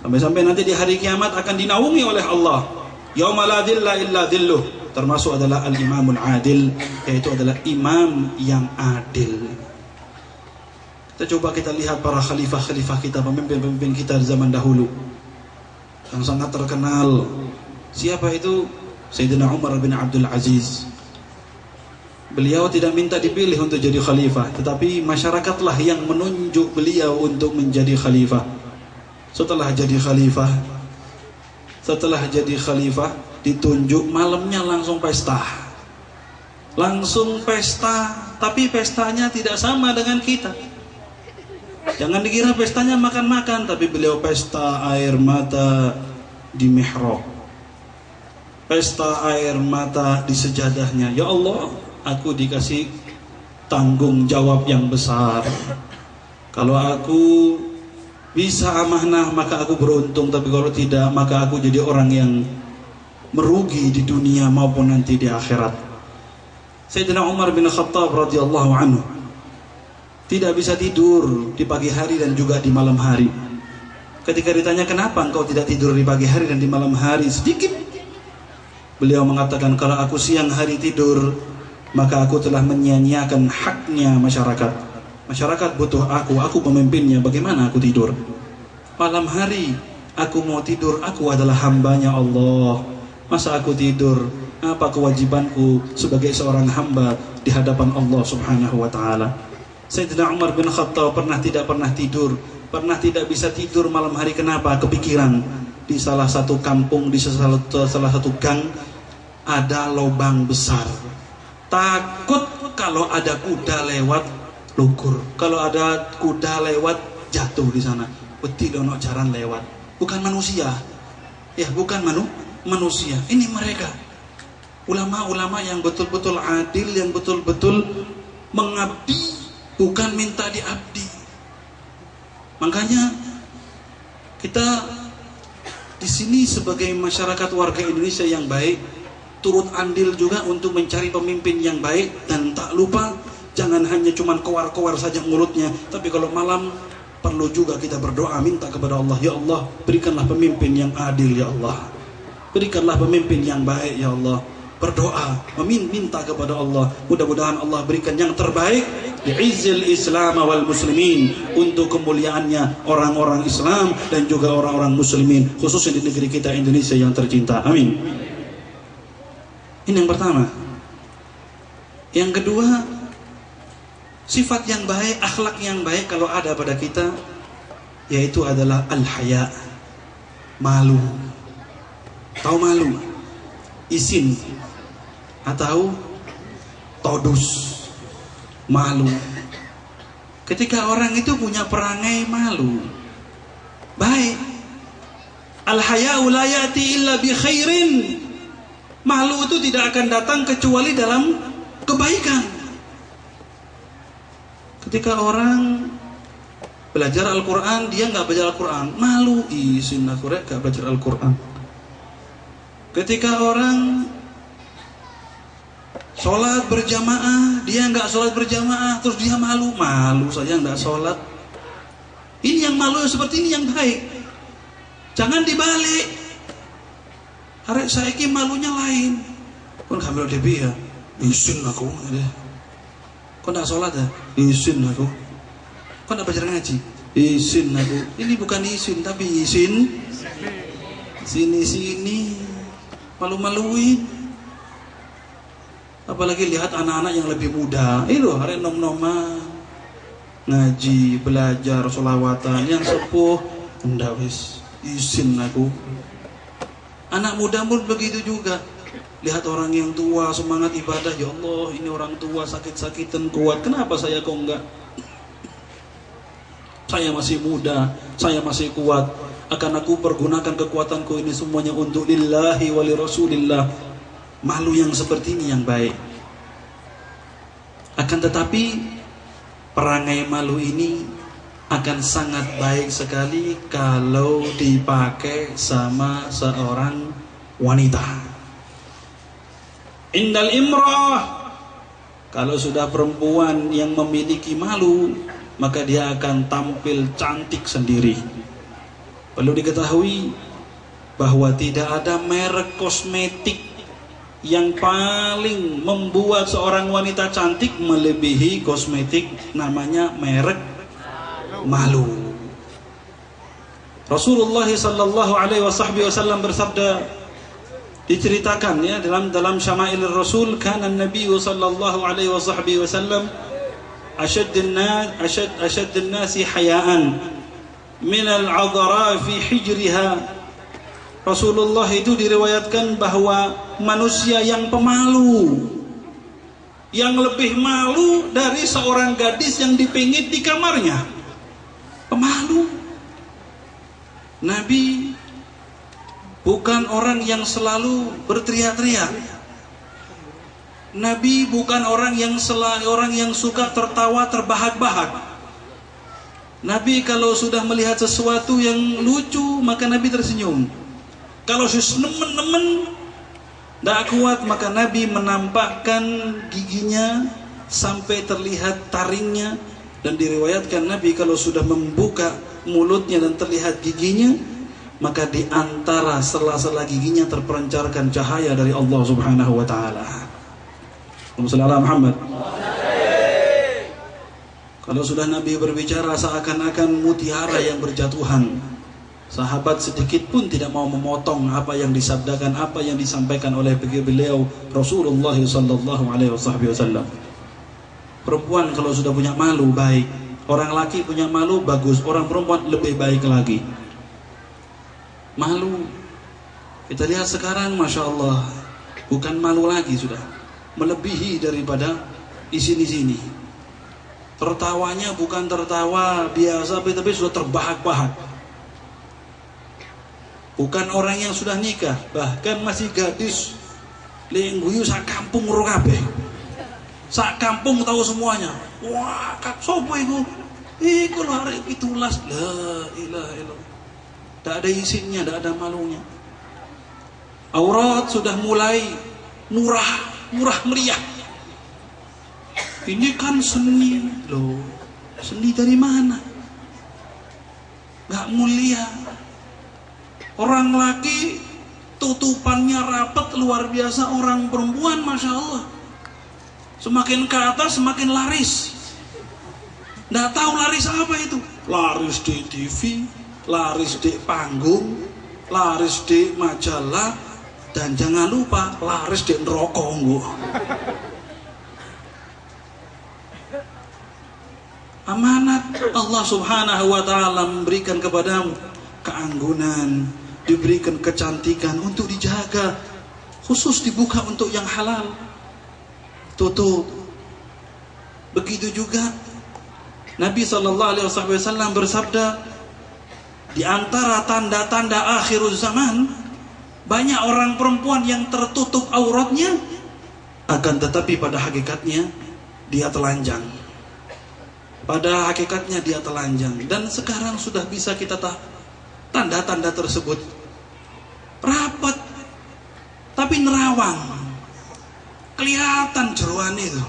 Sampai-sampai nanti di hari kiamat akan dinaungi oleh Allah. Yauma la dhilla illa dhilluh. Termasuk adalah al-imamul adil, yaitu adalah imam yang adil. Kita lihat para khalifah-khalifah kita, pemimpin-pemimpin kita di zaman dahulu yang sangat terkenal. Siapa itu? Sayyidina Umar bin Abdul Aziz. Beliau tidak minta dipilih untuk jadi khalifah, tetapi masyarakatlah yang menunjuk beliau untuk menjadi khalifah. Setelah jadi khalifah, ditunjuk, malamnya langsung pesta. Tapi pestanya tidak sama dengan kita. Jangan dikira pestanya makan-makan, tapi beliau pesta air mata di mihrab. Pesta air mata di sejadahnya. Ya Allah, aku dikasih tanggung jawab yang besar. Kalau aku bisa amanah maka aku beruntung, tapi kalau tidak maka aku jadi orang yang merugi di dunia maupun nanti di akhirat. Sayyidina Umar bin Khattab radhiyallahu anhu tidak bisa tidur di pagi hari dan juga di malam hari. Ketika ditanya kenapa engkau tidak tidur di pagi hari dan di malam hari, sedikit beliau mengatakan, kalau aku siang hari tidur maka aku telah menyia-nyiakan haknya masyarakat. Masyarakat butuh aku pemimpinnya, bagaimana aku tidur? Malam hari aku mau tidur, aku adalah hambanya Allah. Masa aku tidur? Apa kewajibanku sebagai seorang hamba di hadapan Allah subhanahu wa ta'ala? Sayyidina Umar bin Khattab tidak pernah tidur, tidak bisa tidur malam hari. Kenapa? Kepikiran. Di salah satu kampung, di salah satu gang ada lubang besar. Takut kalau ada kuda lewat lugur, kalau ada kuda lewat jatuh di sana. Wedi dono jaran lewat. Bukan manusia. Ya, bukan manusia. Ini mereka. Ulama-ulama yang betul-betul adil, yang betul-betul mengabdi, bukan minta diabdi. Makanya kita di sini sebagai masyarakat warga Indonesia yang baik, turut andil juga untuk mencari pemimpin yang baik, dan tak lupa jangan hanya cuman kowar-kowar saja mulutnya, tapi kalau malam perlu juga kita berdoa, minta kepada Allah, ya Allah, berikanlah pemimpin yang adil ya Allah. Berikanlah pemimpin yang baik ya Allah. Berdoa, meminta kepada Allah, mudah-mudahan Allah berikan yang terbaik li'izzil Islam wal muslimin, untuk kemuliaannya orang-orang Islam dan juga orang-orang muslimin, khususnya di negeri kita Indonesia yang tercinta. Amin. Ini yang pertama. Yang kedua, sifat yang baik, akhlak yang baik kalau ada pada kita, yaitu adalah al-haya, malu. Tahu malu? Isin atau todus, malu. Ketika orang itu punya perangai malu, baik. Al-haya'u la ya'ti illa bi khairin. Malu itu tidak akan datang kecuali dalam kebaikan. Ketika orang belajar Al-Quran, dia nggak belajar Al-Quran, malu, isin aku rek nggak belajar Al-Quran. Ketika orang sholat berjamaah, dia nggak sholat berjamaah, terus dia malu saja nggak sholat. Ini yang malu seperti ini yang baik. Jangan dibalik. Arek saiki malunya lain. Kon kamera debi ya, isin aku. Kon nggak sholat ya, isin aku. Kon nggak belajar ngaji, isin aku. Ini bukan isin tapi isin. Sini. Malu-maluin. Apalagi lihat anak-anak yang lebih muda, loh hari nom-noman ngaji, belajar, sholawatan, yang sepuh ndak wis izin aku. Anak muda pun begitu juga. Lihat orang yang tua semangat ibadah, ya Allah ini orang tua sakit-sakitan kuat, kenapa saya kok enggak? Saya masih muda, saya masih kuat, akan aku pergunakan kekuatanku ini semuanya untuk lillahi wa li rasulillah. Malu yang seperti ini yang baik. Akan tetapi perangai malu ini akan sangat baik sekali kalau dipakai sama seorang wanita. Indal imrah, kalau sudah perempuan yang memiliki malu, maka dia akan tampil cantik sendiri. Perlu diketahui bahwa tidak ada merek kosmetik yang paling membuat seorang wanita cantik melebihi kosmetik namanya merek malu. Rasulullah sallallahu alaihi wasallam bersabda, diceritakan ya dalam Syama'il Rasul, kana Nabi sallallahu alaihi wasallam ashadd an-nasi hayaan min al-'adhara fi hijriha. Rasulullah itu diriwayatkan bahwa manusia yang pemalu, yang lebih malu dari seorang gadis yang dipengit di kamarnya. Pemalu. Nabi bukan orang yang selalu berteriak-teriak. Nabi bukan orang yang suka tertawa terbahak-bahak. Nabi kalau sudah melihat sesuatu yang lucu, maka Nabi tersenyum. Kalau nemen-nemen tidak kuat, maka Nabi menampakkan giginya sampai terlihat taringnya. Dan diriwayatkan Nabi kalau sudah membuka mulutnya dan terlihat giginya, maka di antara sela-sela giginya terpancarkan cahaya dari Allah Subhanahu wa taala. Allahumma Muhammad. Kalau sudah Nabi berbicara seakan-akan mutiara yang berjatuhan, sahabat sedikit pun tidak mau memotong apa yang disabdakan, apa yang disampaikan oleh beliau Rasulullah sallallahu alaihi wasallam. Perempuan kalau sudah punya malu baik, orang laki punya malu bagus, orang perempuan lebih baik lagi. Malu, kita lihat sekarang, masya Allah, bukan malu lagi sudah, melebihi daripada di sini. Tertawanya bukan tertawa biasa, tapi sudah terbahak-bahak. Bukan orang yang sudah nikah, bahkan masih gadis, lengguyu sak kampung ro kabeh. Sak kampung tahu semuanya. Wah, kak sopo iku? Iku lho arek 17. La ilaha illallah. Tidak ada isinya, tidak ada malunya. Aurat sudah mulai murah meriah. Ini kan seni loh. Seni dari mana? Gak mulia. Orang laki tutupannya rapat luar biasa, orang perempuan masya Allah semakin ke atas semakin laris. Nggak tahu laris apa itu. Laris di TV, laris di panggung, laris di majalah, dan jangan lupa laris di neraka. Amanat Allah Subhanahu wa taala memberikan kepadamu keanggunan, diberikan kecantikan untuk dijaga, khusus dibuka untuk yang halal. Tutup. Begitu juga Nabi SAW bersabda, di antara tanda-tanda akhir zaman, banyak orang perempuan yang tertutup auratnya, akan tetapi pada hakikatnya dia telanjang. Pada hakikatnya dia telanjang. Dan sekarang sudah bisa kita tahu tanda-tanda tersebut. Rapat tapi nerawang, kelihatan jeroan itu.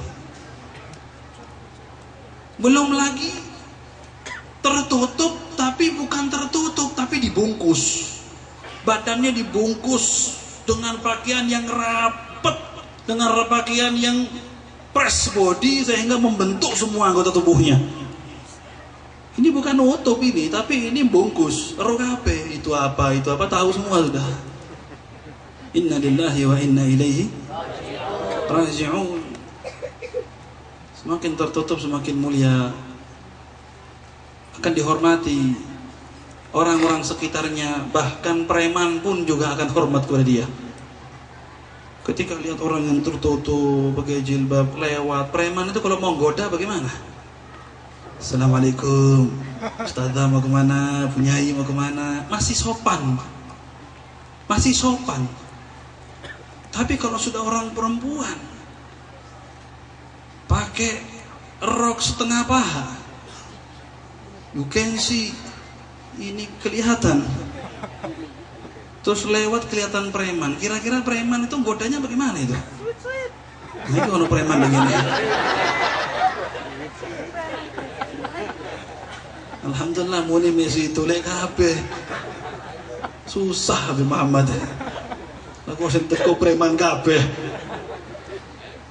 Belum lagi tertutup, tapi bukan tertutup, tapi dibungkus. Badannya dibungkus dengan pakaian yang rapat, dengan pakaian yang press body sehingga membentuk semua anggota tubuhnya. Ini bukan nutup ini, tapi ini bungkus. Rokape itu apa tahu semua sudah. Inna lillahi wa inna ilaihi raji'un. Semakin tertutup semakin mulia, akan dihormati orang-orang sekitarnya, bahkan preman pun juga akan hormat kepada dia. Ketika lihat orang yang tertutup pakai jilbab lewat, preman itu kalau mau goda bagaimana? Assalamualaikum, Ustazah mau kemana, Punyai mau kemana, masih sopan. Tapi kalau sudah orang perempuan pakai rok setengah paha, you can see, ini kelihatan. Terus lewat kelihatan preman. Kira-kira preman itu godanya bagaimana itu? Nah, itu kalau preman begini. Alhamdulillah muni mesi tulek kabeh. Susah Habib Muhammad. Aku sing teko preman kabeh.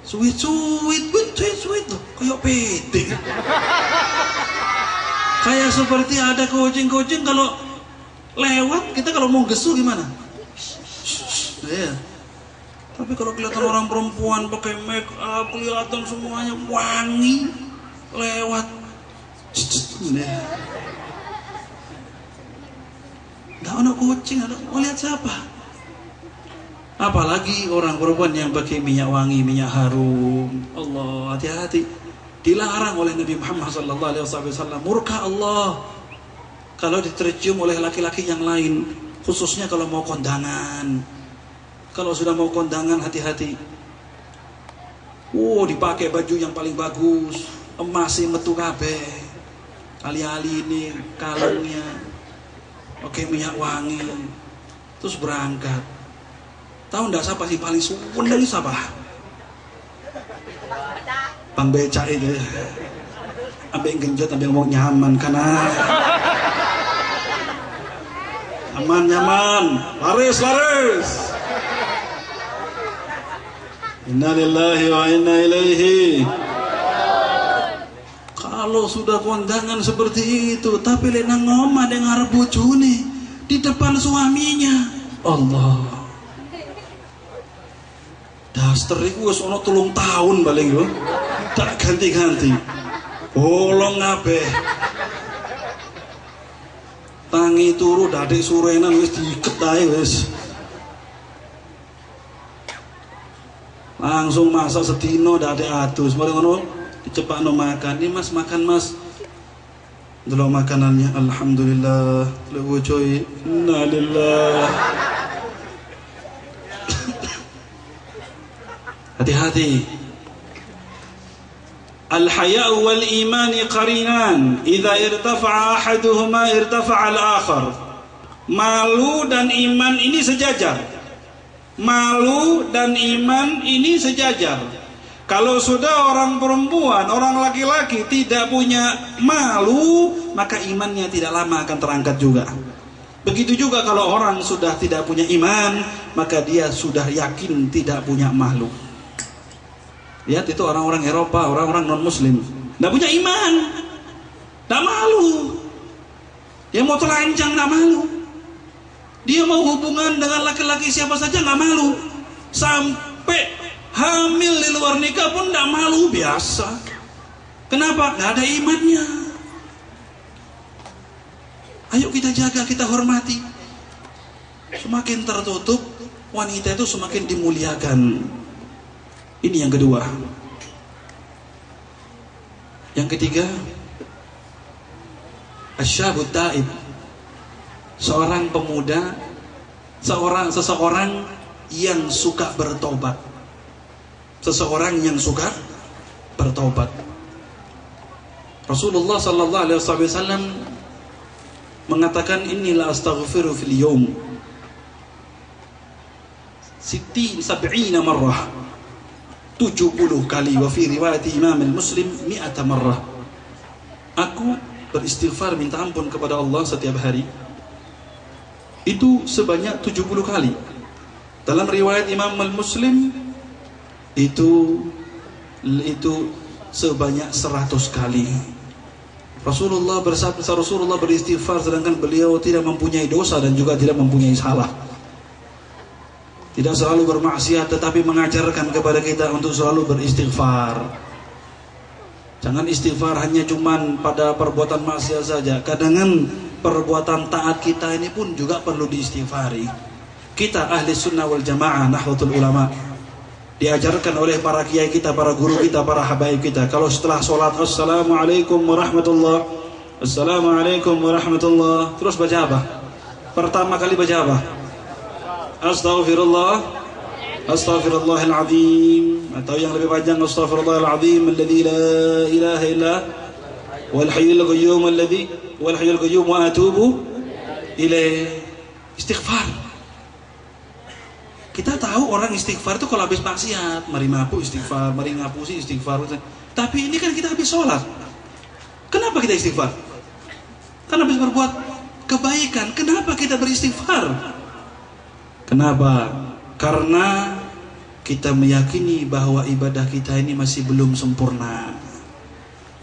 Suwit loh, kayak pede. Kayak seperti ada kucing-kucing kalau lewat, kita kalau mau gesu gimana? Ya. Tapi kalau kelihatan orang perempuan pakai make up, kelihatan semuanya wangi, lewat. Nggak ada kucing, mau lihat siapa? Apalagi orang perempuan yang pakai minyak wangi, minyak harum. Allah, hati-hati. Dilarang oleh Nabi Muhammad SAW. Murka Allah kalau ditercium oleh laki-laki yang lain, khususnya kalau mau kondangan. Kalau sudah mau kondangan, hati-hati. Dipakai baju yang paling bagus, emasnya metu kabeh, ali-ali ini kalungnya, pakai minyak wangi, terus berangkat. Tahu ndak siapa sih paling suwen ini siapa? Bang becak itu. Ambek genjot, ambek ngomong nyaman karena nyaman, laris. Inna lillahi wa inna ilaihi. Kalau sudah kondangan seperti itu, tapi lena ngomong dengan ngarep bojone di depan suaminya, Allah. Daster iku wis ana 3 tahun paling yo. Tak ganti-ganti. Bolong kabeh. Tangi turu dadek surenan wis diiket ae wis. Langsung masak sedino dadek adus. Mari ngono dicepakno makan. Ini Mas makan Mas. Delok makanannya alhamdulillah. Lek bojoe innalillah. Hati-hati. Al-haya'u wal imani qarinan. Idza irtafa'a ahaduhuma irtafa'a al-akhar. Malu dan iman ini sejajar. Malu dan iman ini sejajar. Kalau sudah orang perempuan, orang laki-laki tidak punya malu, maka imannya tidak lama akan terangkat juga. Begitu juga kalau orang sudah tidak punya iman, maka dia sudah yakin tidak punya malu. Lihat itu orang-orang Eropa, orang-orang non-muslim, tidak punya iman, tidak malu. Dia mau telanjang tidak malu. Dia mau hubungan dengan laki-laki siapa saja tidak malu. Sampai hamil di luar nikah pun tidak malu, biasa. Kenapa? Tidak ada imannya. Ayo kita jaga, kita hormati. Semakin tertutup, wanita itu semakin dimuliakan. Ini yang kedua. Yang ketiga, asyabut taib. Seorang pemuda, seseorang yang suka bertobat. Seseorang yang suka bertobat. Rasulullah sallallahu alaihi wasallam mengatakan inilah astaghfiru fil yawm 70 marrah. 70 kali. Wa fi riwayat Imam al-Muslim 100 marrah. Aku beristighfar minta ampun kepada Allah setiap hari itu sebanyak 70 kali. Dalam riwayat Imam al-Muslim itu sebanyak 100 kali. Rasulullah beristighfar sedangkan beliau tidak mempunyai dosa dan juga tidak mempunyai salah. Tidak selalu bermaksiat, tetapi mengajarkan kepada kita untuk selalu beristighfar. Jangan istighfar hanya cuman pada perbuatan maksiat saja. Kadang perbuatan taat kita ini pun juga perlu diistighfari. Kita ahli sunnah wal jamaah, nahdlatul ulama, diajarkan oleh para kiai kita, para guru kita, para habaib kita. Kalau setelah sholat, assalamualaikum warahmatullah, assalamualaikum warahmatullah, terus baca apa? Pertama kali baca apa? Astaghfirullah, astaghfirullahaladzim. Atau yang lebih panjang, astaghfirullahaladzim alladzi la ilaha illa wal hayyul qayyum alladzi wal hayyul qayyum wa atubu ilaih. Istighfar. Kita tahu orang istighfar itu kalau habis maksiat, mari mapu istighfar, mari ngapusi istighfar. Tapi ini kan kita habis sholat. Kenapa kita istighfar? Karena habis berbuat kebaikan. Kenapa kita beristighfar? Kenapa? Karena kita meyakini bahwa ibadah kita ini masih belum sempurna.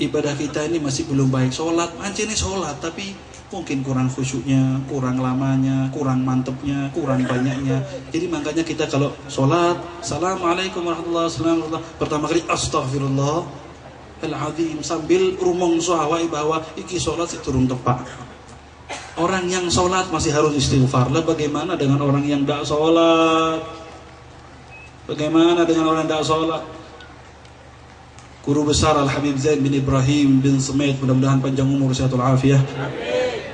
Ibadah kita ini masih belum baik. Sholat, anjir ini sholat, tapi mungkin kurang khusyuknya, kurang lamanya, kurang mantepnya, kurang banyaknya. Jadi makanya kita kalau sholat, Assalamualaikum warahmatullahi wabarakatuh, pertama kali Astaghfirullahaladzim, sambil rumong suawai bahwa iki sholat turun tepak. Orang yang sholat masih harus istighfar. Lah bagaimana dengan orang yang tidak sholat? Bagaimana dengan orang yang tidak sholat? Guru besar Al-Habib Zaid bin Ibrahim bin Sumait, mudah-mudahan panjang umur sehatul afiyah.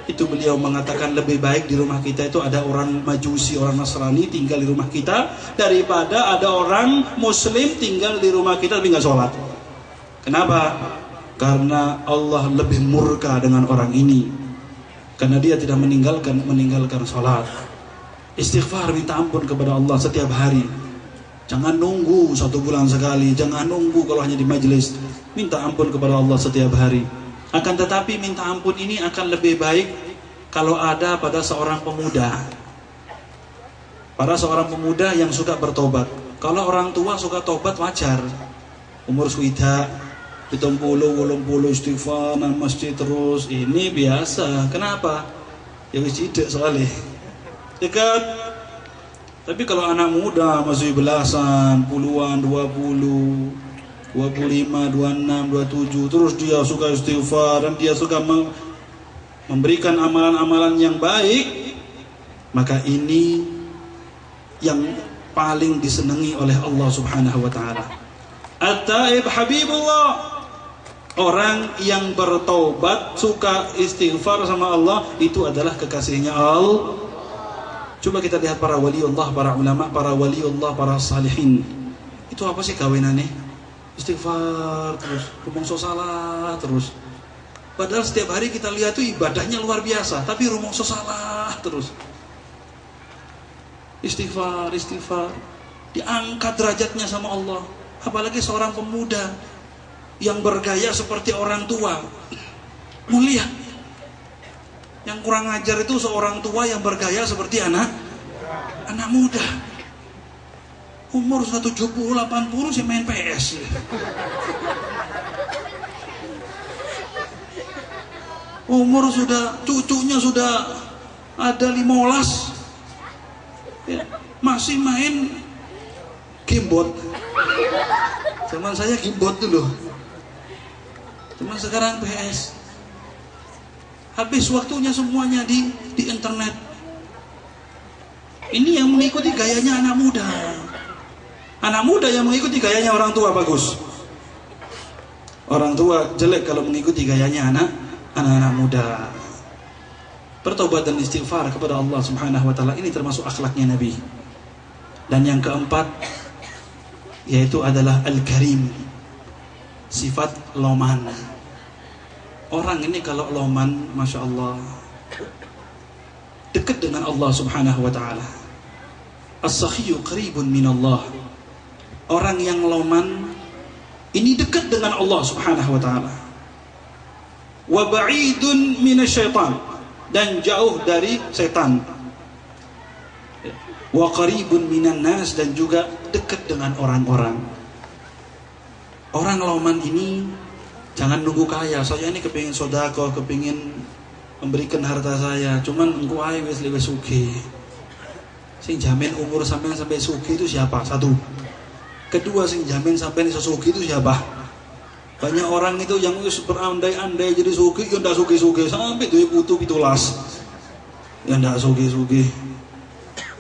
Itu beliau mengatakan lebih baik di rumah kita itu ada orang Majusi, orang Nasrani tinggal di rumah kita daripada ada orang Muslim tinggal di rumah kita tapi nggak sholat. Kenapa? Karena Allah lebih murka dengan orang ini, karena dia tidak meninggalkan sholat. Istighfar, minta ampun kepada Allah setiap hari. Jangan nunggu 1 bulan sekali, jangan nunggu kalau hanya di majelis. Minta ampun kepada Allah setiap hari. Akan tetapi minta ampun ini akan lebih baik kalau ada pada seorang pemuda. Pada seorang pemuda yang suka bertobat. Kalau orang tua suka tobat wajar. Umur swida, 70, 80 istighfar nang masjid terus, ini biasa. Kenapa? Ya wis cilik soalnya. Dekat. Tapi kalau anak muda masih belasan, puluhan, 20, 25, 26, 27, terus dia suka istighfar dan dia suka memberikan amalan-amalan yang baik, maka ini yang paling disenangi oleh Allah Subhanahu wa taala. At-taib habibullah. Orang yang bertaubat, suka istighfar sama Allah, itu adalah kekasihnya Allah. Coba kita lihat para waliullah, para ulama, para waliullah, para salihin. Itu apa sih kawinannya? Istighfar terus, rumongso salah terus. Padahal setiap hari kita lihat tuh ibadahnya luar biasa, tapi rumongso salah terus. Istighfar, istighfar. Diangkat derajatnya sama Allah. Apalagi seorang pemuda yang bergaya seperti orang tua. Mulia. Yang kurang ajar itu seorang tua yang bergaya seperti anak muda. Umur 70, 80 sih main PS. Umur sudah, cucunya sudah ada 15, ya, masih main gamebot. Zaman saya gamebot dulu. Cuman sekarang PS. Habis waktunya semuanya di internet. Ini yang mengikuti gayanya anak muda. Anak muda yang mengikuti gayanya orang tua bagus. Orang tua jelek kalau mengikuti gayanya anak-anak muda. Bertobat dan istighfar kepada Allah Subhanahu wa taala, ini termasuk akhlaknya Nabi. Dan yang keempat yaitu adalah Al-Karim. Sifat loman. Orang ini kalau loman, Masya Allah, dekat dengan Allah Subhanahu wa ta'ala. As-sakhiyu qaribun minallah. Orang yang loman ini dekat dengan Allah Subhanahu wa ta'ala. Wa ba'idun minasyaitan, dan jauh dari setan. Wa qaribun minan nas, dan juga dekat dengan orang-orang. Orang loman ini jangan nunggu kaya. Saya ini kepingin sodako, kepingin memberikan harta saya, cuman engkau ae wis luwih sugih. Sing jamin umur sampean sampai sugih itu siapa? Satu. Kedua, sing jamin sampean iso sugih itu siapa? Banyak orang itu yang wis berandai-andai jadi sugih, ya ndak sugih-sugih sampai duwe putu 17. Ya ndak sugih-sugih.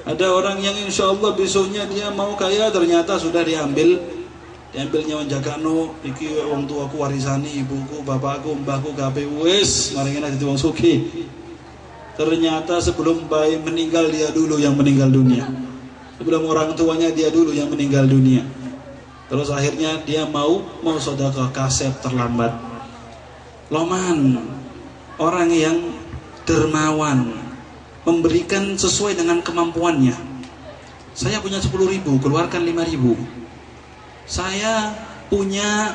Ada orang yang insyaallah besoknya dia mau kaya, ternyata sudah diambilnya menjagano, iki wong tuaku warisani, ibuku, bapakku, mbahku, kabeh wis maringena dadi wong sugih. Ternyata sebelum bayi meninggal dia dulu yang meninggal dunia. Sebelum orang tuanya dia dulu yang meninggal dunia. Terus akhirnya dia mau sedekah, kasep terlambat. Loman, orang yang dermawan, memberikan sesuai dengan kemampuannya. Saya punya 10.000, keluarkan 5.000. Saya punya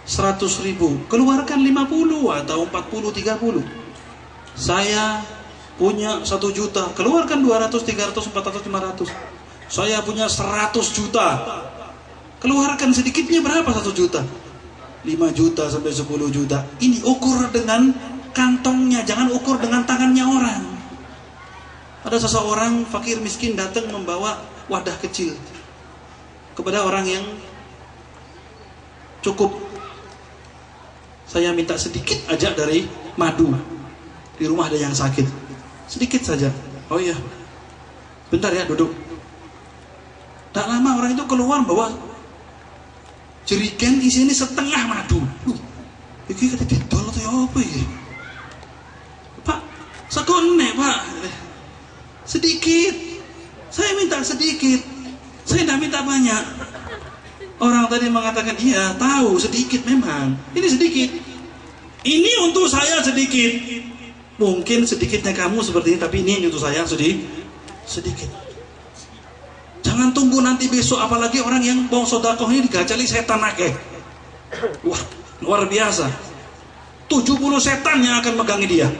100.000, keluarkan 50 atau 40, 30. Saya punya 1 juta, keluarkan 200, 300, 400, 500. Saya punya 100 juta, keluarkan sedikitnya berapa 1 juta? 5 juta sampai 10 juta. Ini ukur dengan kantongnya, jangan ukur dengan tangannya orang. Ada seseorang fakir miskin datang membawa wadah kecil kepada orang yang cukup. Saya minta sedikit aja dari madu. Di rumah ada yang sakit. Sedikit saja. Oh iya. Bentar ya, duduk. Tak lama orang itu keluar bawa jerigen isinya setengah madu. Iki kata didol atau apa ya? Pak, sekone Pak. Sedikit. Saya minta sedikit. Saya tidak minta banyak. Orang tadi mengatakan, iya tahu sedikit memang. Ini sedikit. Ini untuk saya sedikit. Mungkin sedikitnya kamu seperti ini, tapi ini untuk saya sedikit. Jangan tunggu nanti besok, apalagi orang yang mau sedekah ini digajali setan akeh. Wah, luar biasa. 70 setan yang akan megangi dia.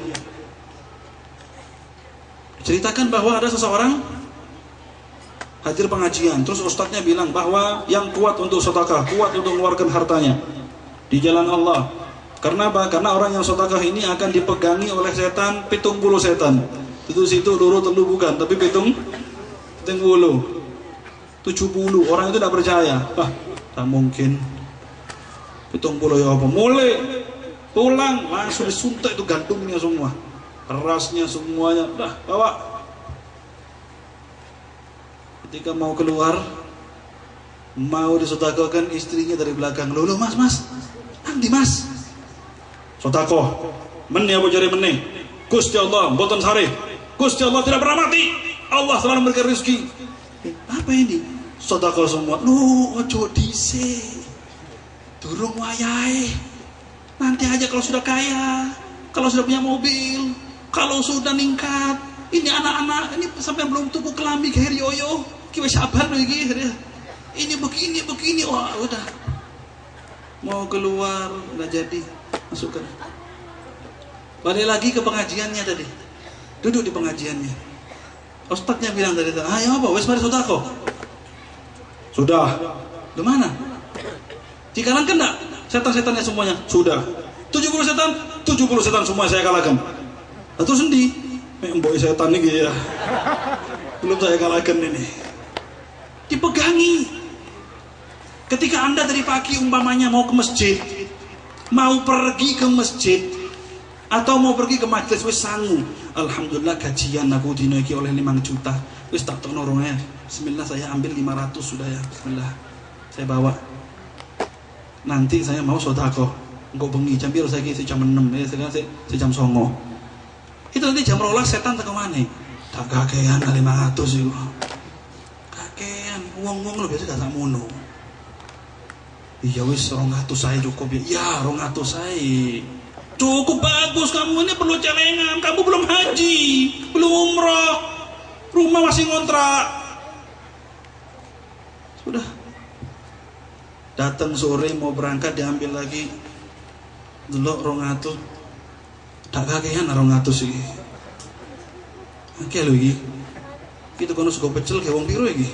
Ceritakan bahwa ada seseorang hadir pengajian, terus ustadznya bilang bahwa yang kuat untuk sedekah, kuat untuk mengeluarkan hartanya di jalan Allah. Karena apa? Karena orang yang sedekah ini akan dipegangi oleh setan, 70 setan. Itu situ luru telu bukan, tapi 70. 70 orang itu tidak percaya. Ah, tak mungkin. 70 ya apa? Mulai pulang langsung disuntik itu gantungnya semua, kerasnya semuanya. Dah bawa. Ketika mau keluar, mau disedekahkan, istrinya dari belakang. Loh mas, nanti mas. Sedekah, men ya bojare meneh. Gusti Allah mboten sareh. Gusti Allah tidak pernah mati. Allah selalu memberikan rezeki. Apa ini? Sedekah semua. Lu ojo dhisik. Durung wayahe. Nanti aja kalau sudah kaya, kalau sudah punya mobil, kalau sudah ningkat. Ini anak-anak ini sampai belum tuku kelambi ke Herioyo. Ki wis sabar lho iki. Ini begini. Wah, udah. Mau keluar enggak jadi. Masukkan. Balik lagi ke pengajiannya tadi. Duduk di pengajiannya. Ustadznya bilang tadi, ayo apa? Wes mari sedekah. Sudah. Di mana? Dikalahkan enggak? Setan-setannya semuanya? Sudah. 70 setan semua saya kalahkan. Terus endi? Mbok setan iki ya. Belum saya kalahkan ini. Dipegangi. Ketika Anda dari pagi umpamanya mau ke masjid, mau pergi ke masjid atau mau pergi ke majelis, wis sangu. Alhamdulillah gajian aku dino iki oleh 5 juta. Wis tak tokno rongnya. Bismillah saya ambil 500 sudah ya. Bismillah. Saya bawa. Nanti saya mau sedekah. Engko bengi jam piro saiki jam 6 ya sekarang saya jam 09.00. Itu nanti jam 12 setan teko maneh. Tak kakean 500 iku. Kakean wong-wong lho biasa gak sakmono. Iya wis 200 saya cukup ya. Ya 200 saya. Cukup bagus, kamu ini perlu celengan. Kamu belum haji, belum umroh, rumah masih ngontrak. Sudah. Datang sore mau berangkat diambil lagi. Delok 200. Tak kakean 200 iki. Oke lho iki. Kita kono sego pecel ke wong piro iki?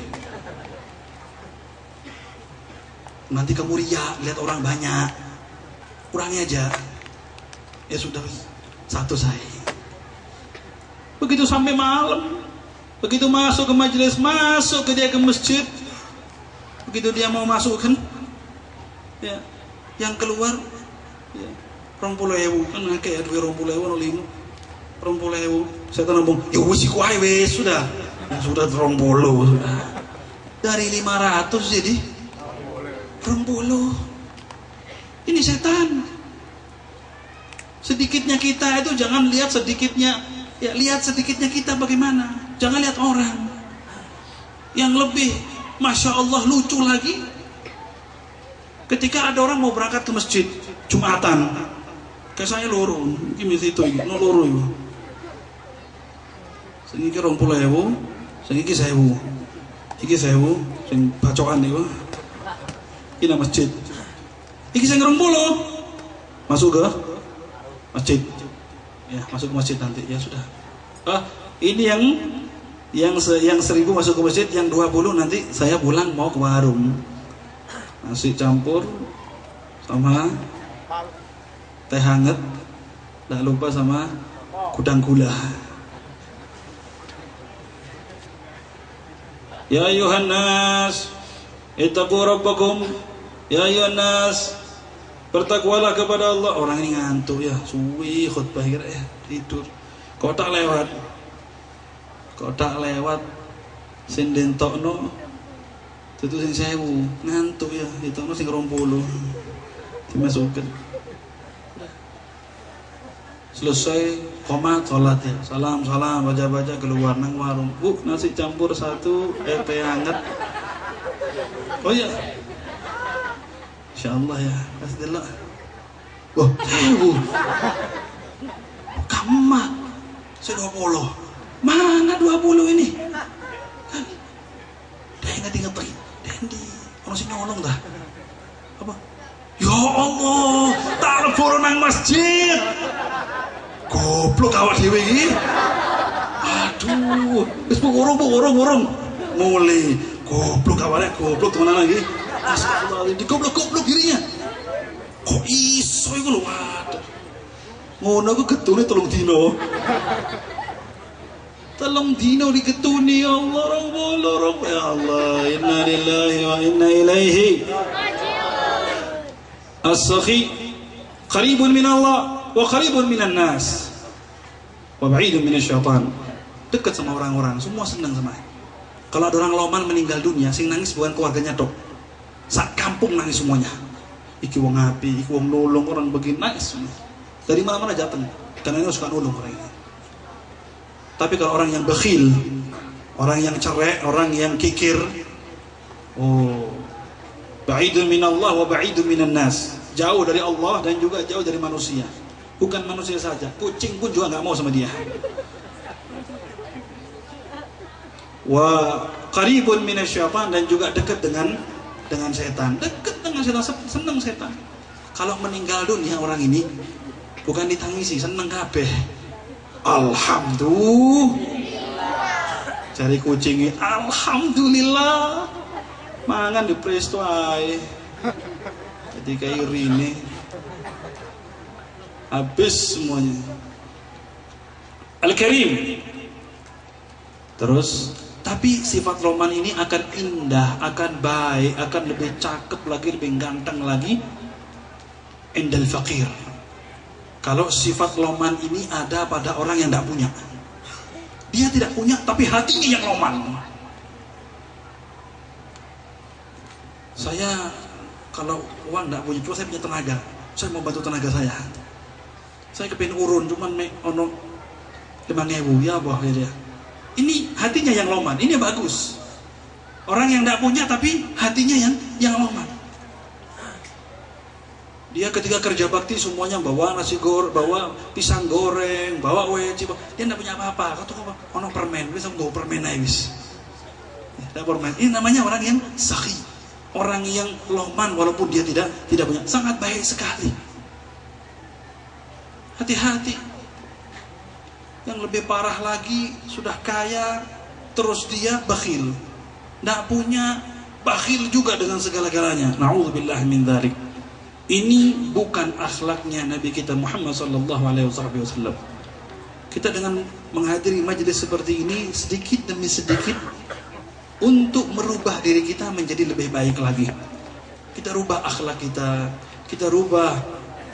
Nanti kamu riak, lihat orang banyak. Kurangi aja. Ya sudah, satu saya. Begitu sampai malam, begitu masuk ke majelis, masuk ke dia ke masjid, begitu dia mau masuk kan, ya, yang keluar, ya, 20.000 kan kayak 20.000 20.000. Saya ngomong, ya wis iku ae wis sudah, ya, sudah 20 sudah. Dari 500 jadi 20. Ini setan. Sedikitnya kita itu jangan lihat sedikitnya, ya lihat sedikitnya kita bagaimana. Jangan lihat orang. Yang lebih, masya Allah lucu lagi, ketika ada orang mau berangkat ke masjid Jumatan, kayak saya loro, ini situ, no loro itu. Sing iki 20.000, sing iki 1.000, iki 1.000, sing bacokan itu. Ini masjid. Iki sing 20 masuk ke masjid. Ya, masuk ke masjid nanti. Ya sudah. Ini yang 1000 masuk ke masjid, yang 20 nanti saya pulang mau ke warung. Nasi campur sama teh hangat, tidak lupa sama kudang gula. Ya ayuhan nas, ittaqu rabbakum. Ya ayuhan nas, bertakwalah kepada Allah. Orang ini ngantuk ya, suwi khutbah kira ya, tidur. Kotak lewat sinden tokno itu sing 1000, ngantuk ya, ditokno sing 20 dimasukin. Selesai qomat sholat ya, salam baca keluar nang warung. Bu, nasi campur 1, teh hangat. Oh iya, insyaallah ya, kasih delok. Wah, 1000 kamah saya 20. Mana 20 ini? Kan ingat lagi. Dendi, orang sing nyolong dah. Apa? Ya Allah, telepon nang masjid. Goblok awak dhewe iki. Aduh, wis urung. Mulai goblok awake, goblok temenan lagi. Astagfirullahaladzim, digoblok dirinya. Kok iso iku lho, waduh. Ngono ku getune 3 dino. 3 dino digetuni, ya Allah, rong ya Allah, inna lillahi wa inna ilaihi. As-sakhi qaribun min Allah wa qaribun minan nas wa ba'idun minasyaitan. Dekat sama orang-orang, semua senang sama. Kalau ada orang loman meninggal dunia, sing nangis bukan keluarganya tok. Sak kampung nangis semuanya. Iki wong api, iki wong nolong, orang begini nangis. Dari mana-mana datang, karena ini suka nolong orang ini. Tapi kalau orang yang bakhil, orang yang cerai, orang yang kikir, ba'idun minallah wa ba'idun minan nas. Jauh dari Allah dan juga jauh dari manusia. Bukan manusia saja, kucing pun juga nggak mau sama dia. Wa qaribun minasyaitan, dan juga dekat dengan setan. Dekat dengan setan, senang setan. Kalau meninggal dunia orang ini bukan ditangisi, seneng kabeh. Alhamdulillah. Cari kucingnya, alhamdulillah. Mangan di presto ae. Ketika urine habis semuanya. Al-Karim. Terus, tapi sifat Roman ini akan indah, akan baik, akan lebih cakep lagi, lebih ganteng lagi. Indal fakir. Kalau sifat loman ini ada pada orang yang tidak punya. Dia tidak punya, tapi hatinya yang loman. Saya kalau uang tidak punya, cuma saya punya tenaga. Saya mau bantu tenaga saya. Saya kepingin urun, cuman ono 5.000 ya boh dia. Ini hatinya yang loman, ini bagus. Orang yang tidak punya, tapi hatinya yang loman. Dia ketika kerja bakti semuanya bawa nasi goreng, bawa pisang goreng, bawa weci, dia tidak punya apa-apa. Kata ono permen, bisa nggo permen aja wis. Permen. Ini namanya orang yang sakhi, orang yang loman walaupun dia tidak punya, sangat baik sekali. Hati-hati. Yang lebih parah lagi, sudah kaya terus dia bakhil, tidak punya, bakhil juga dengan segala-galanya. Na'udzubillah min dzalik. Ini bukan akhlaknya Nabi kita Muhammad sallallahu alaihi wasallam. Kita dengan menghadiri majelis seperti ini sedikit demi sedikit untuk merubah diri kita menjadi lebih baik lagi. Kita rubah akhlak kita rubah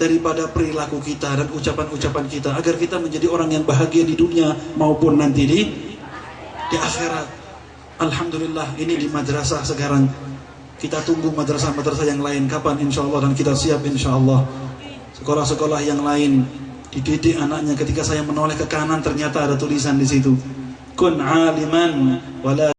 daripada perilaku kita dan ucapan-ucapan kita agar kita menjadi orang yang bahagia di dunia maupun nanti di akhirat. Alhamdulillah, ini di madrasah sekarang. Kita tunggu madrasah-madrasah yang lain kapan insyaallah, dan kita siap insyaallah. Sekolah-sekolah yang lain dididik anaknya. Ketika saya menoleh ke kanan ternyata ada tulisan di situ, kun aliman wala